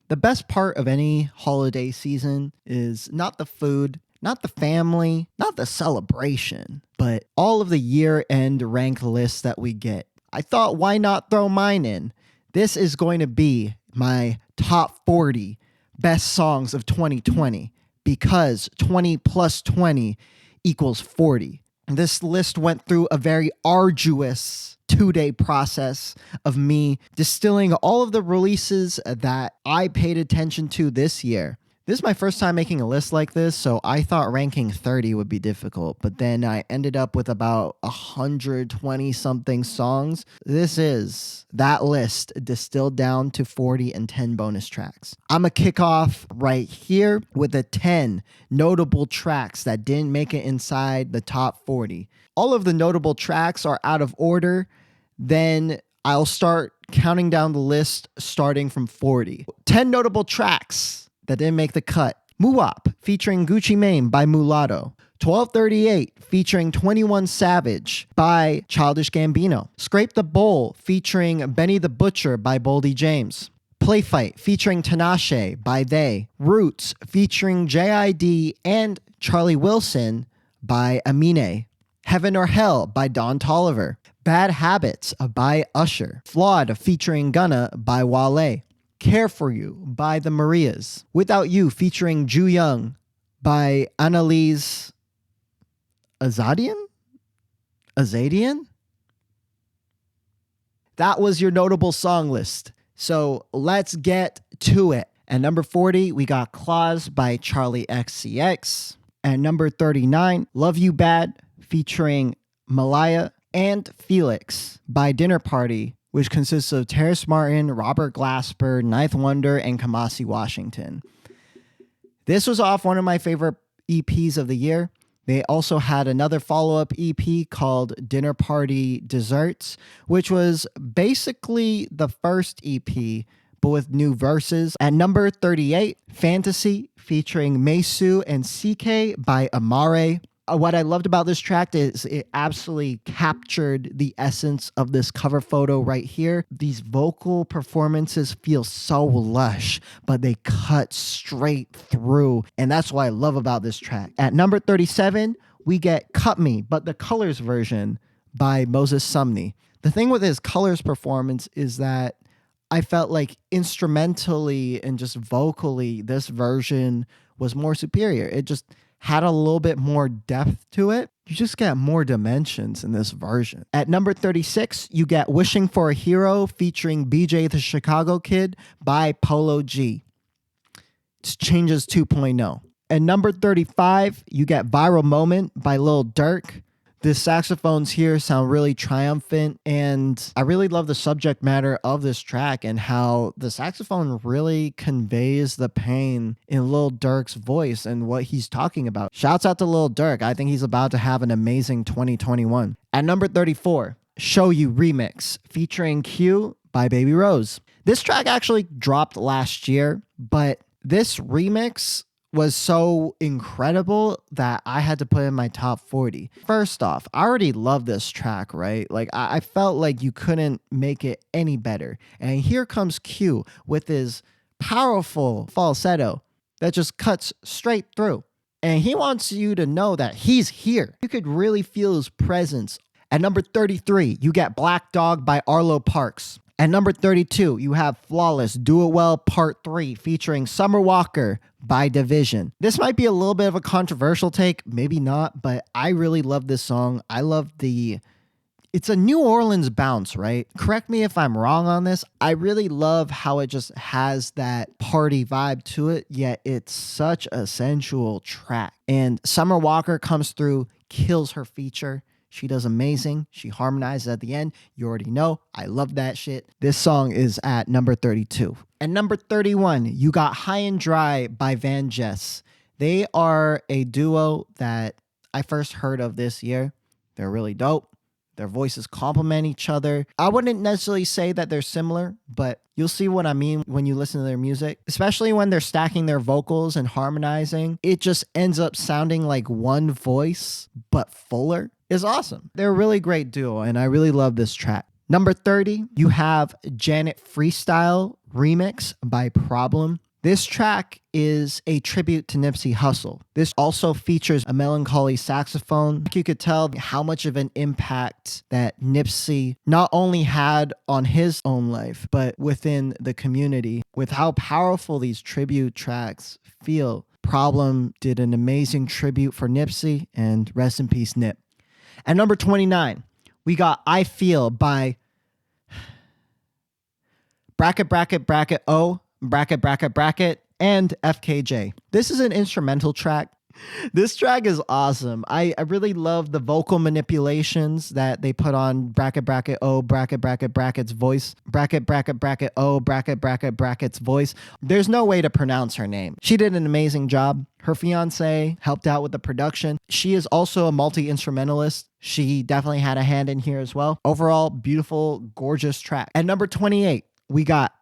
The best part of any holiday season is not the food, not the family, not the celebration, but all of the year-end ranked lists that we get. I thought, why not throw mine in? This is going to be my top 40 best songs of 2020 because 20 plus 20 equals 40. This list went through a very arduous 2-day process of me distilling all of the releases that I paid attention to this year. This is my first time making a list like this, so I thought ranking 30 would be difficult, but then I ended up with about 120 something songs. This is that list distilled down to 40 and 10 bonus tracks. I'm gonna kick off right here with the 10 notable tracks that didn't make it inside the top 40. All of the notable tracks are out of order, then I'll start counting down the list starting from 40. 10 notable tracks that didn't make the cut. Muwop featuring Gucci Mane by Mulatto. 1238 featuring 21 Savage by Childish Gambino. Scrape the Bowl featuring Benny the Butcher by Boldy James. Play Fight featuring Tinashe by They. Roots featuring JID and Charlie Wilson by Amine. Heaven or Hell by Don Toliver. Bad Habits by Usher. Flawed featuring Gunna by Wale. Care For You by the Marias. Without You featuring Ju Young by Annalise Azadian? That was your notable song list. So let's get to it. At number 40, we got Claws by Charlie XCX. At number 39, Love You Bad featuring Malaya and Felix by Dinner Party, which consists of Terrace Martin, Robert Glasper, Ninth Wonder, and Kamasi Washington. This was off one of my favorite EPs of the year. They also had another follow-up EP called Dinner Party Desserts, which was basically the first EP, but with new verses. At number 38, Fantasy featuring Mesu and CK by Amare. What I loved about this track is it absolutely captured the essence of this cover photo right here. These vocal performances feel so lush, but they cut straight through. And that's what I love about this track. At number 37, we get Cut Me, but the Colors version by Moses Sumney. The thing with his Colors performance is that I felt like instrumentally and just vocally, this version was more superior. It just had a little bit more depth to it. You just get more dimensions in this version. At number 36, you get Wishing for a Hero featuring BJ the Chicago Kid by Polo G. It's Changes 2.0. At number 35, you get Viral Moment by Lil Durk. The saxophones here sound really triumphant, and I really love the subject matter of this track and how the saxophone really conveys the pain in Lil Durk's voice and what he's talking about. Shouts out to Lil Durk. I think he's about to have an amazing 2021. At number 34, Show You Remix featuring Q by Baby Rose. This track actually dropped last year, but this remix was so incredible that I had to put in my top 40. First off, I already love this track, right? Like I felt like you couldn't make it any better. And here comes Q with his powerful falsetto that just cuts straight through. And he wants you to know that he's here. You could really feel his presence. At number 33, you get Black Dog by Arlo Parks. At number 32, you have Flawless Do It Well Part 3 featuring Summer Walker by Division. This might be a little bit of a controversial take, maybe not, but I really love this song. I love it's a New Orleans bounce, right? Correct me if I'm wrong on this. I really love how it just has that party vibe to it, yet it's such a sensual track. And Summer Walker comes through, kills her feature. She does amazing. She harmonizes at the end. You already know. I love that shit. This song is at number 32. At number 31, you got High and Dry by Van Jess. They are a duo that I first heard of this year. They're really dope. Their voices complement each other. I wouldn't necessarily say that they're similar, but you'll see what I mean when you listen to their music, especially when they're stacking their vocals and harmonizing. It just ends up sounding like one voice, but fuller. Is awesome. They're a really great duo, and I really love this track. Number 30, you have Janet Freestyle remix by Problem. This track is a tribute to Nipsey Hussle. This also features a melancholy saxophone. You could tell how much of an impact that Nipsey not only had on his own life, but within the community. With how powerful these tribute tracks feel, Problem did an amazing tribute for Nipsey, and rest in peace, Nip. At number 29, we got I Feel by O, and FKJ. This is an instrumental track. This track is awesome. I really love the vocal manipulations that they put on O, bracket's voice, O, bracket's voice. There's no way to pronounce her name. She did an amazing job. Her fiance helped out with the production. She is also a multi-instrumentalist. She definitely had a hand in here as well. Overall, beautiful, gorgeous track. At number 28, we got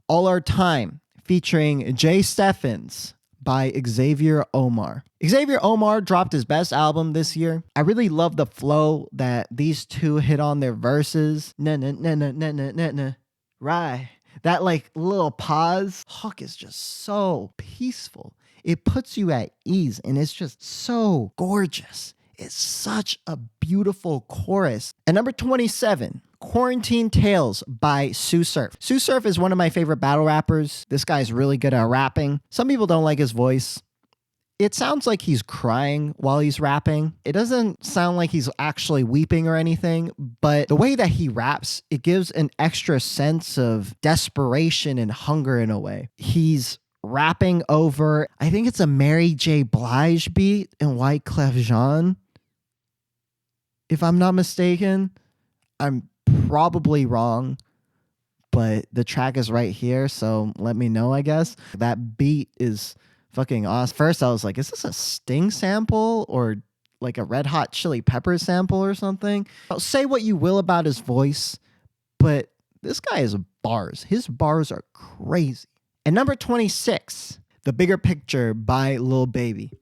All Our Time featuring Jay Steffens by Xavier Omar. Xavier Omar dropped his best album this year. I really love the flow that these two hit on their verses. Right. That like little pause. Hook is just so peaceful. It puts you at ease and it's just so gorgeous. It's such a beautiful chorus. At number 27, Quarantine Tales by Sue Surf. Sue Surf is one of my favorite battle rappers. This guy's really good at rapping. Some people don't like his voice. It sounds like he's crying while he's rapping. It doesn't sound like he's actually weeping or anything, but the way that he raps, it gives an extra sense of desperation and hunger in a way. He's rapping over, I think it's a Mary J. Blige beat and Wyclef Jean. If I'm not mistaken, I'm probably wrong, but the track is right here, so let me know, I guess. That beat is fucking awesome. First, I was like, is this a Sting sample or like a Red Hot Chili Peppers sample or something? Say what you will about his voice, but this guy has bars. His bars are crazy. At number 26, The Bigger Picture by Lil Baby.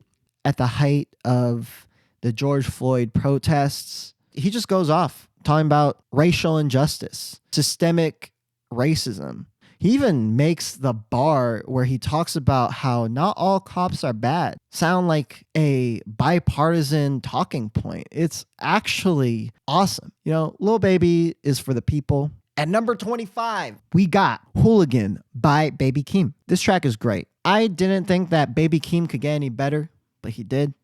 At the height of the George Floyd protests, he just goes off talking about racial injustice, systemic racism. He even makes the bar where he talks about how not all cops are bad sound like a bipartisan talking point. It's actually awesome. You know, Lil Baby is for the people. At number 25, we got Hooligan by Baby Keem. This track is great. I didn't think that Baby Keem could get any better, but he did.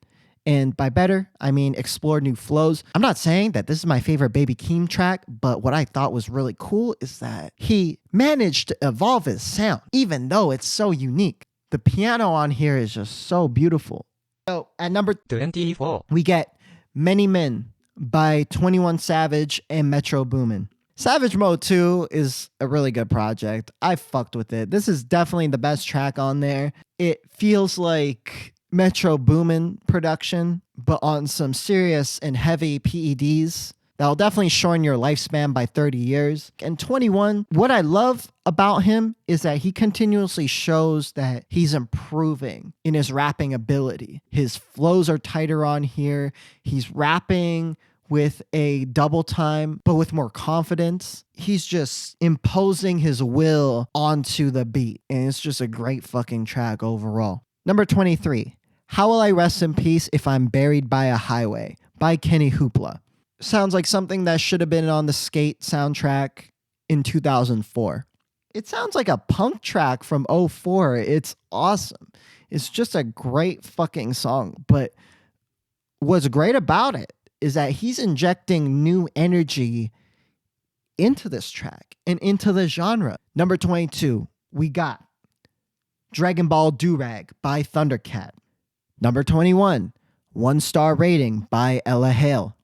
And by better, I mean explore new flows. I'm not saying that this is my favorite Baby Keem track, but what I thought was really cool is that he managed to evolve his sound, even though it's so unique. The piano on here is just so beautiful. So at number 24, we get Many Men by 21 Savage and Metro Boomin. Savage Mode 2 is a really good project. I fucked with it. This is definitely the best track on there. It feels like Metro Boomin production, but on some serious and heavy PEDs that'll definitely shorten your lifespan by 30 years. And 21, what I love about him is that he continuously shows that he's improving in his rapping ability. His flows are tighter on here. He's rapping with a double time, but with more confidence. He's just imposing his will onto the beat. And it's just a great fucking track overall. Number 23. How Will I Rest in Peace If I'm Buried by a Highway by Kenny Hoopla. Sounds like something that should have been on the Skate soundtrack in 2004. It sounds like a punk track from '04. It's awesome. It's just a great fucking song. But what's great about it is that he's injecting new energy into this track and into the genre. Number 22, we got Dragon Ball Durag by Thundercat. Number 21, One Star Rating by Ella Hale.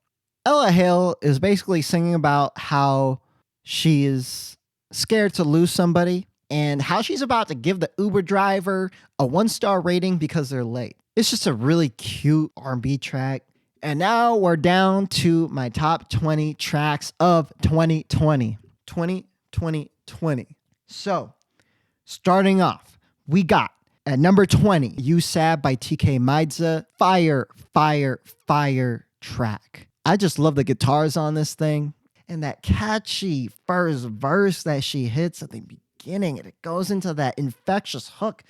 Ella Hale is basically singing about how she is scared to lose somebody and how she's about to give the Uber driver a 1-star rating because they're late. It's just a really cute R&B track. And now we're down to my top 20 tracks of 2020. 2020. So, starting off, we got at number 20, You Sad by TK Maidza. Fire track. I just love the guitars on this thing. And that catchy first verse that she hits at the beginning and it goes into that infectious hook.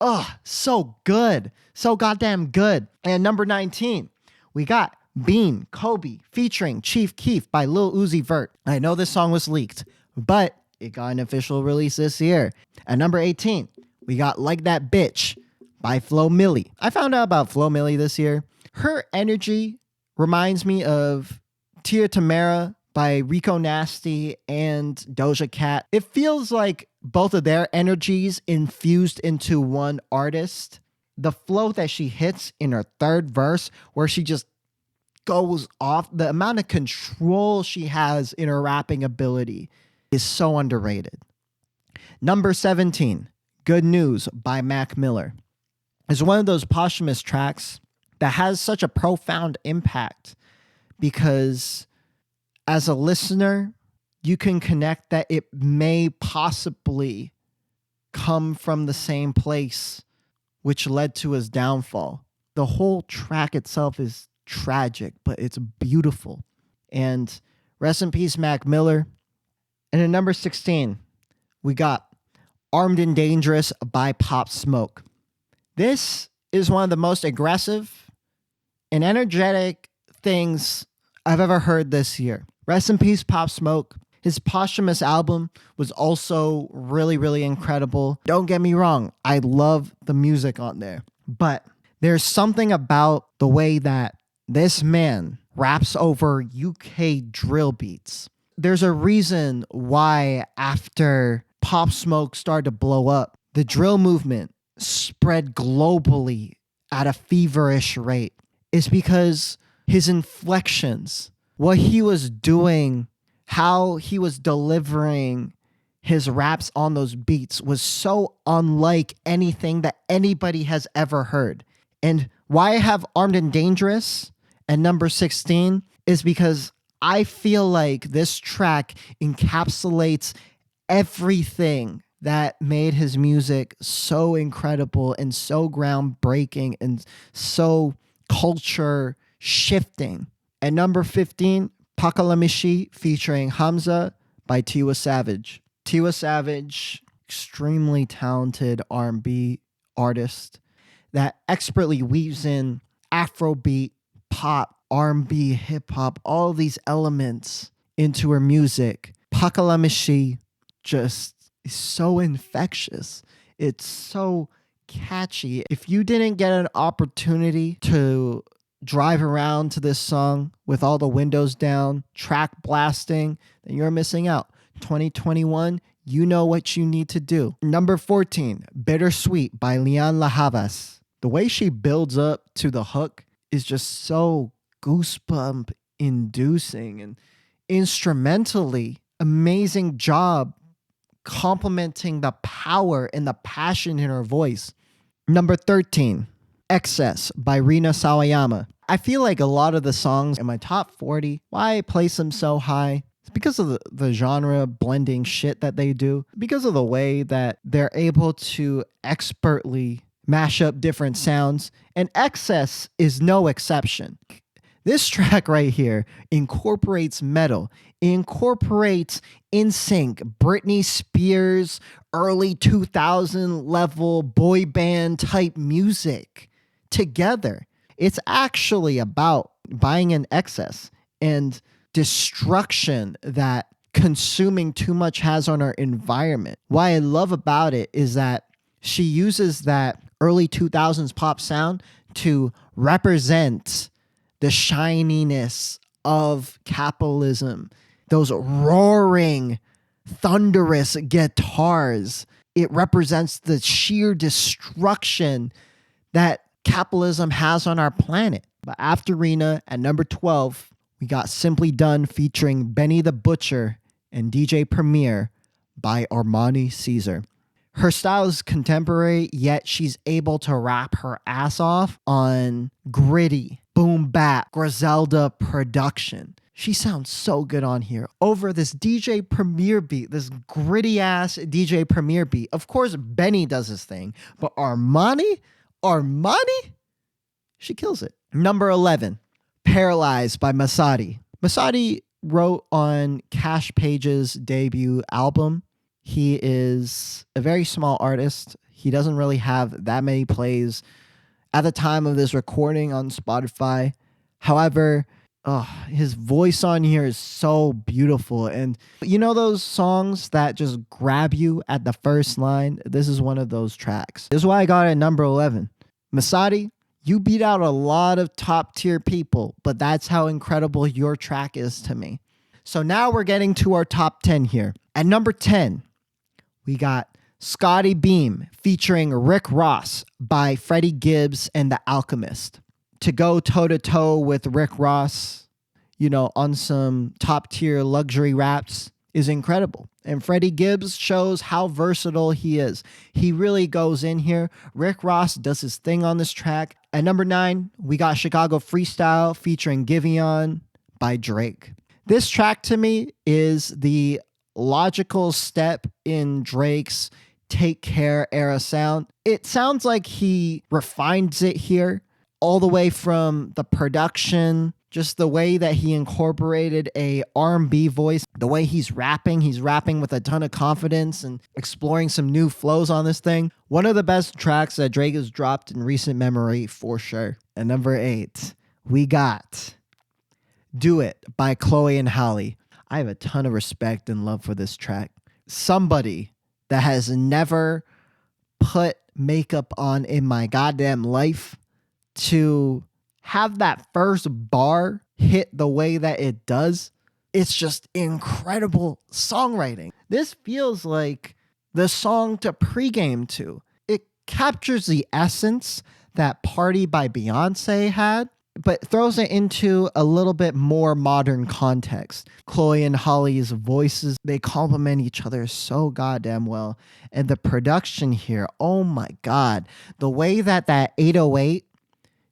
Oh, so good. So goddamn good. And number 19, we got Bean, Kobe, featuring Chief Keef by Lil Uzi Vert. I know this song was leaked, but it got an official release this year. At number 18, we got Like That Bitch by Flo Milli. I found out about Flo Milli this year. Her energy reminds me of Tia Tamara by Rico Nasty and Doja Cat. It feels like both of their energies infused into one artist. The flow that she hits in her third verse, where she just goes off, the amount of control she has in her rapping ability is so underrated. Number 17, Good News by Mac Miller, is one of those posthumous tracks that has such a profound impact because as a listener, you can connect that it may possibly come from the same place which led to his downfall. The whole track itself is tragic, but it's beautiful. And rest in peace, Mac Miller. And at number 16, we got Armed and Dangerous by Pop Smoke. This is one of the most aggressive and energetic things I've ever heard this year. Rest in peace, Pop Smoke. His posthumous album was also really, really incredible. Don't get me wrong, I love the music on there. But there's something about the way that this man raps over UK drill beats. There's a reason why after Pop Smoke started to blow up, the drill movement spread globally at a feverish rate. It's because his inflections, what he was doing, how he was delivering his raps on those beats was so unlike anything that anybody has ever heard. And why I have Armed and Dangerous at number 16 is because I feel like this track encapsulates everything that made his music so incredible and so groundbreaking and so culture shifting. At number 15, Pakalamishi featuring Hamza by Tiwa Savage. Tiwa Savage, extremely talented R&B artist that expertly weaves in Afrobeat, pop, R&B, hip hop, all these elements into her music. Pakalamishi just is so infectious. It's so catchy. If you didn't get an opportunity to drive around to this song with all the windows down, track blasting, then you're missing out. 2021, you know what you need to do. Number 14, Bittersweet by Leon Lahaves. The way she builds up to the hook is just so goosebump inducing, and instrumentally, amazing job complementing the power and the passion in her voice. Number 13, Excess by Reena Sawayama. I feel like a lot of the songs in my top 40, why I place them so high, it's because of the genre blending shit that they do, because of the way that they're able to expertly mash up different sounds, and Excess is no exception. This track right here incorporates metal, incorporates NSYNC, Britney Spears, early 2000 level boy band type music together. It's actually about buying an excess and destruction that consuming too much has on our environment. What I love about it is that she uses that early 2000s pop sound to represent the shininess of capitalism, those roaring, thunderous guitars. It represents the sheer destruction that capitalism has on our planet. But after Reena, at number 12, we got Simply Done featuring Benny the Butcher and DJ Premier by Armani Caesar. Her style is contemporary, yet she's able to rap her ass off on gritty, boom bap, Griselda production. She sounds so good on here over this DJ Premier beat, this gritty ass DJ Premier beat. Of course, Benny does his thing, but Armani, she kills it. Number 11, Paralyzed by Masadi. Masadi wrote on Cash Page's debut album, He is a very small artist. He doesn't really have that many plays at the time of this recording on Spotify. However, his voice on here is so beautiful. And you know those songs that just grab you at the first line? This is one of those tracks. This is why I got it at number 11. Masadi, you beat out a lot of top tier people, but that's how incredible your track is to me. So now we're getting to our top 10 here. At number 10, we got Scotty Beam featuring Rick Ross by Freddie Gibbs and The Alchemist. To go toe-to-toe with Rick Ross, on some top-tier luxury raps is incredible. And Freddie Gibbs shows how versatile he is. He really goes in here. Rick Ross does his thing on this track. At number 9, we got Chicago Freestyle featuring Giveon by Drake. This track to me is the logical step in Drake's Take Care era sound. It sounds like he refines it here, all the way from the production, just the way that he incorporated a R&B voice, the way he's rapping with a ton of confidence and exploring some new flows on this thing. One of the best tracks that Drake has dropped in recent memory for sure. At number 8, we got Do It by Chloe and Halle. I have a ton of respect and love for this track. Somebody that has never put makeup on in my goddamn life to have that first bar hit the way that it does, it's just incredible songwriting. This feels like the song to pregame to. It captures the essence that Party by Beyonce had, but throws it into a little bit more modern context. Chloe and Holly's voices, they complement each other so goddamn well. And the production here, oh my God. The way that 808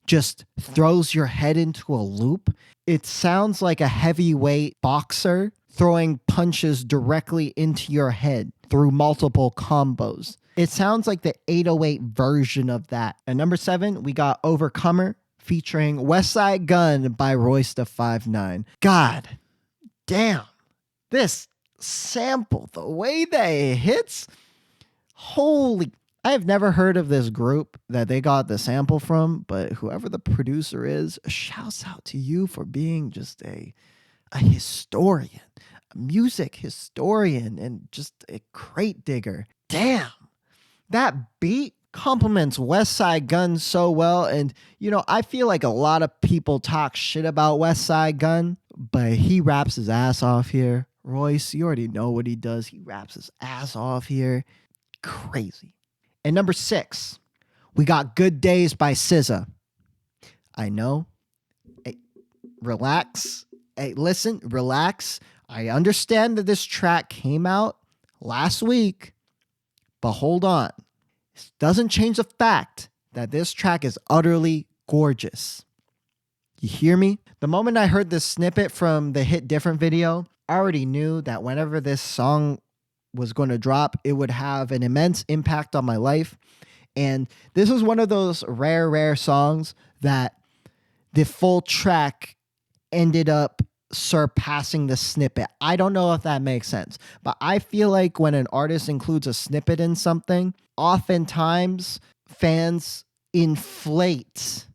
just throws your head into a loop. It sounds like a heavyweight boxer throwing punches directly into your head through multiple combos. It sounds like the 808 version of that. At number 7, we got Overcomer featuring West Side Gun by Royce da 5'9". God damn. This sample, the way that it hits, holy. I have never heard of this group that they got the sample from, but whoever the producer is, shouts out to you for being just a historian, a music historian, and just a crate digger. Damn. That beat complements West Side Gun so well. And, I feel like a lot of people talk shit about West Side Gun, but he raps his ass off here. Royce, you already know what he does. He raps his ass off here. Crazy. And number 6, we got Good Days by SZA. I know. Hey, relax. Hey, listen, relax. I understand that this track came out last week, but hold on. This doesn't change the fact that this track is utterly gorgeous. You hear me? The moment I heard this snippet from the Hit Different video, I already knew that whenever this song was going to drop, it would have an immense impact on my life. And this is one of those rare songs that the full track ended up surpassing the snippet. I don't know if that makes sense, but I feel like when an artist includes a snippet in something, oftentimes fans inflate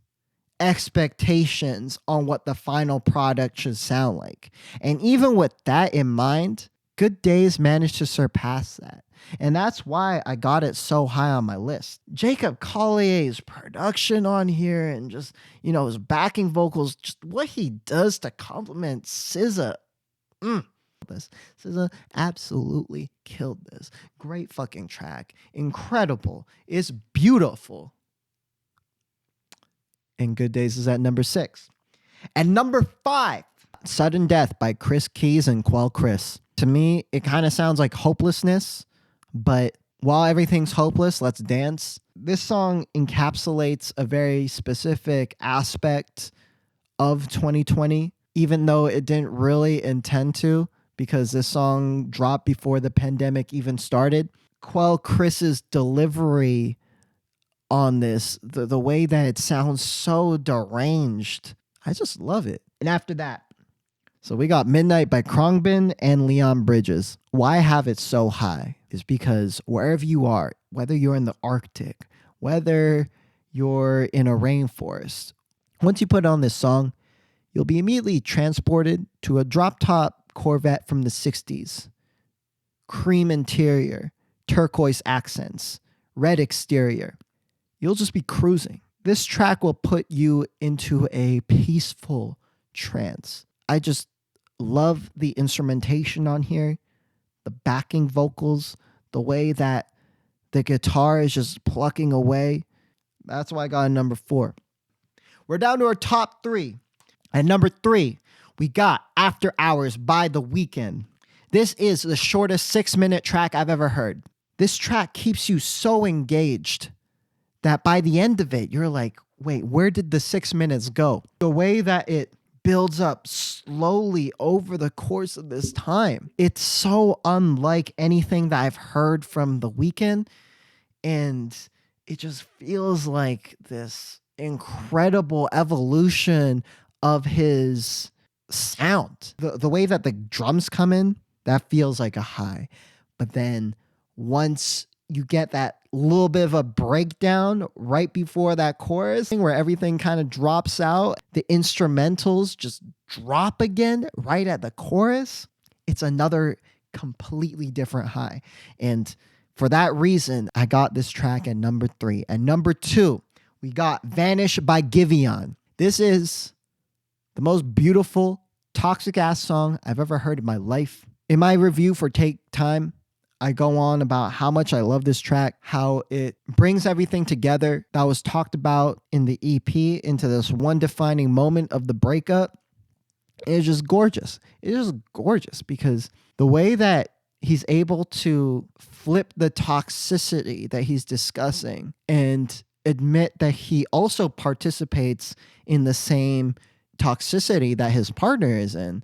expectations on what the final product should sound like. And even with that in mind, Good Days managed to surpass that. And that's why I got it so high on my list. Jacob Collier's production on here and just, his backing vocals, just what he does to complement SZA. SZA absolutely killed this. Great fucking track. Incredible. It's beautiful. And Good Days is at number 6. At number 5, Sudden Death by Chris Keys and Quell Chris. To me, it kind of sounds like hopelessness, but while everything's hopeless, let's dance. This song encapsulates a very specific aspect of 2020, even though it didn't really intend to, because this song dropped before the pandemic even started. Quell Chris's delivery on this, the way that it sounds so deranged, I just love it. And after that, So we got Midnight by Khruangbin and Leon Bridges. Why I have it so high is because wherever you are, whether you're in the Arctic, whether you're in a rainforest, once you put on this song, you'll be immediately transported to a drop-top Corvette from the 60s. Cream interior, turquoise accents, red exterior. You'll just be cruising. This track will put you into a peaceful trance. I just love the instrumentation on here, the backing vocals, the way that the guitar is just plucking away. That's why I got a number 4. We're down to our top 3. At number 3, we got After Hours by The Weeknd. This is the shortest 6-minute track I've ever heard. This track keeps you so engaged that by the end of it, you're like, wait, where did the 6 minutes go? The way that it builds up slowly over the course of this time, it's so unlike anything that I've heard from The Weeknd. And it just feels like this incredible evolution of his sound. The way that the drums come in, that feels like a high. But then once you get that little bit of a breakdown right before that chorus where everything kind of drops out, the instrumentals just drop again right at the chorus. It's another completely different high. And for that reason, I got this track at number 3. At number 2, we got Vanish by Giveon. This is the most beautiful, toxic ass song I've ever heard in my life. In my review for Take Time, I go on about how much I love this track, how it brings everything together that was talked about in the EP into this one defining moment of the breakup. It's just gorgeous. It's just gorgeous because the way that he's able to flip the toxicity that he's discussing and admit that he also participates in the same toxicity that his partner is in,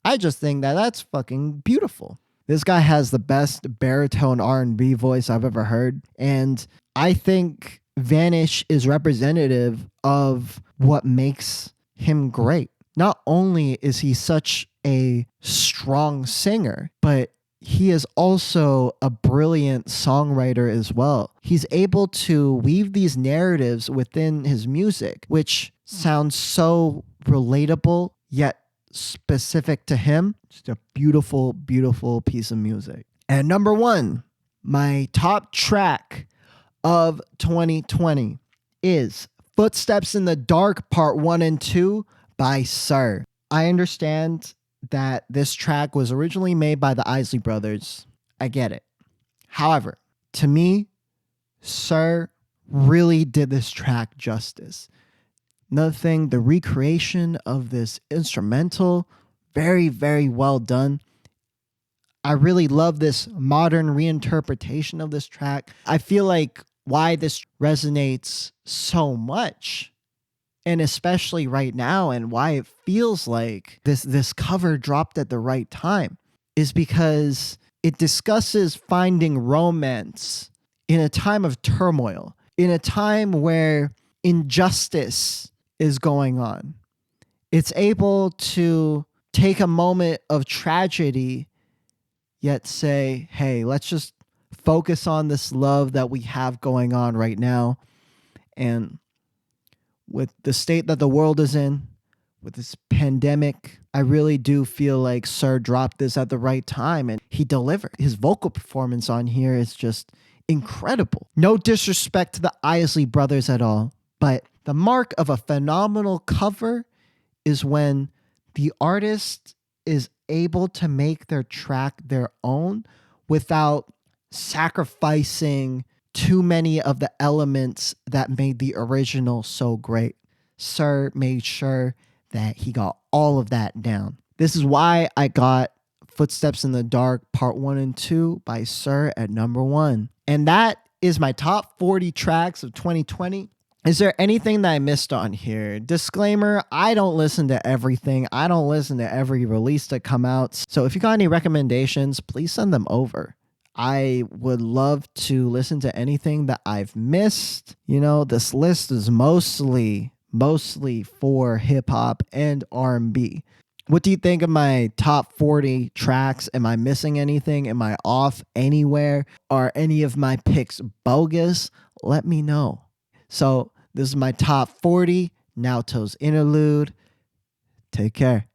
I just think that that's fucking beautiful. This guy has the best baritone R&B voice I've ever heard. And I think Vanish is representative of what makes him great. Not only is he such a strong singer, but he is also a brilliant songwriter as well. He's able to weave these narratives within his music, which sounds so relatable, yet specific to him. Just a beautiful, beautiful piece of music. And number 1, my top track of 2020 is Footsteps in the Dark Part 1 and 2 by Sir. I understand that this track was originally made by the Isley Brothers. I get it. However, to me, Sir really did this track justice. Another thing, the recreation of this instrumental, very, very well done. I really love this modern reinterpretation of this track. I feel like why this resonates so much, and especially right now, and why it feels like this cover dropped at the right time, is because it discusses finding romance in a time of turmoil, in a time where injustice is going on. It's able to take a moment of tragedy, yet say, hey, let's just focus on this love that we have going on right now. And with the state that the world is in, with this pandemic, I really do feel like Sir dropped this at the right time and he delivered. His vocal performance on here is just incredible. No disrespect to the Isley Brothers at all, but the mark of a phenomenal cover is when the artist is able to make their track their own without sacrificing too many of the elements that made the original so great. Sir made sure that he got all of that down. This is why I got Footsteps in the Dark Part 1 and 2 by Sir at number 1. And that is my top 40 tracks of 2020. Is there anything that I missed on here? Disclaimer, I don't listen to everything. I don't listen to every release that come out. So if you got any recommendations, please send them over. I would love to listen to anything that I've missed. You know, this list is mostly for hip hop and R&B. What do you think of my top 40 tracks? Am I missing anything? Am I off anywhere? Are any of my picks bogus? Let me know. So, this is my top 40, Naoto's Interlude. Take care.